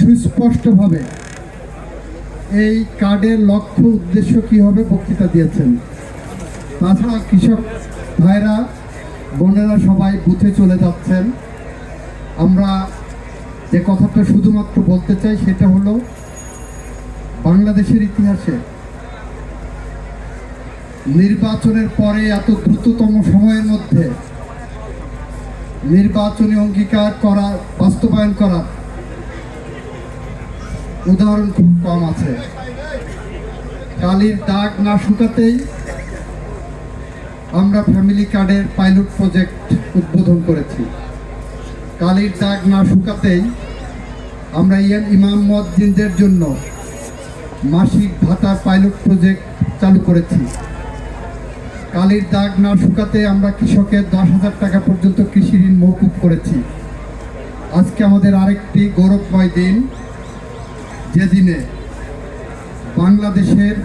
সুস্পষ্টভাবে এই কার্ডের লক্ষ্য উদ্দেশ্য কী হবে বক্তৃতা দিয়েছেন। তাছাড়া কৃষক ভাইরা বোনেরা সবাই বুথে চলে যাচ্ছেন। আমরা যে কথাটা শুধুমাত্র বলতে চাই সেটা হলো, বাংলাদেশের ইতিহাসে নির্বাচনের পরে এত দ্রুততম সময়ের মধ্যে নির্বাচনী অঙ্গীকার করা, বাস্তবায়ন করা উদাহরণ খুব কম আছে। কালির দাগ না শুকাতেই আমরা ফ্যামিলি কার্ডের পাইলট প্রজেক্ট উদ্বোধন করেছি। কালির দাগ না শুকাতেই আমরা ইমাম মুয়াজ্জিনদের জন্য মাসিক ভাতার পাইলট প্রজেক্ট চালু করেছি। কালির দাগ না শুকাতে আমরা কৃষকের 10,000 টাকা পর্যন্ত কৃষি ঋণ মওকুফ করেছি। আজকে আমাদের আরেকটি গৌরবময় দিন, যেদিনে বাংলাদেশের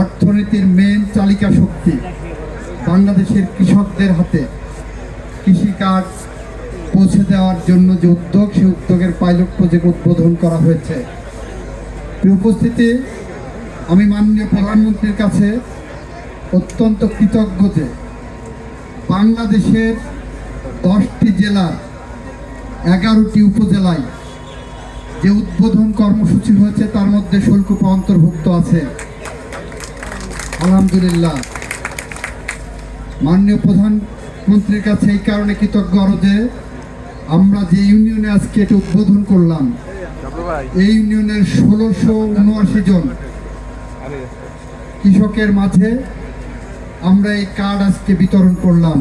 অর্থনীতির মেন চালিকা শক্তি বাংলাদেশের কৃষকদের হাতে কৃষিকাজ পৌঁছে দেওয়ার জন্য যে উদ্যোগ, সেই উদ্যোগের পাইলট প্রজেক্ট উদ্বোধন করা হয়েছে। উপস্থিতি, আমি মাননীয় প্রধানমন্ত্রীর কাছে অত্যন্ত কৃতজ্ঞ যে বাংলাদেশের 10টি জেলার 11টি উপজেলায় যে উদ্বোধন কর্মসূচি হয়েছে তার মধ্যে শৈলকুপা অন্তর্ভুক্ত আছে। আলহামদুলিল্লাহ, মাননীয় প্রধানমন্ত্রীর কাছে এই কারণে কৃতজ্ঞ যে আমরা যে ইউনিয়নে আজকে এটা উদ্বোধন করলাম, এই ইউনিয়নের 1679 জন কৃষকের মাঝে আমরা এই কার্ড আজকে বিতরণ করলাম।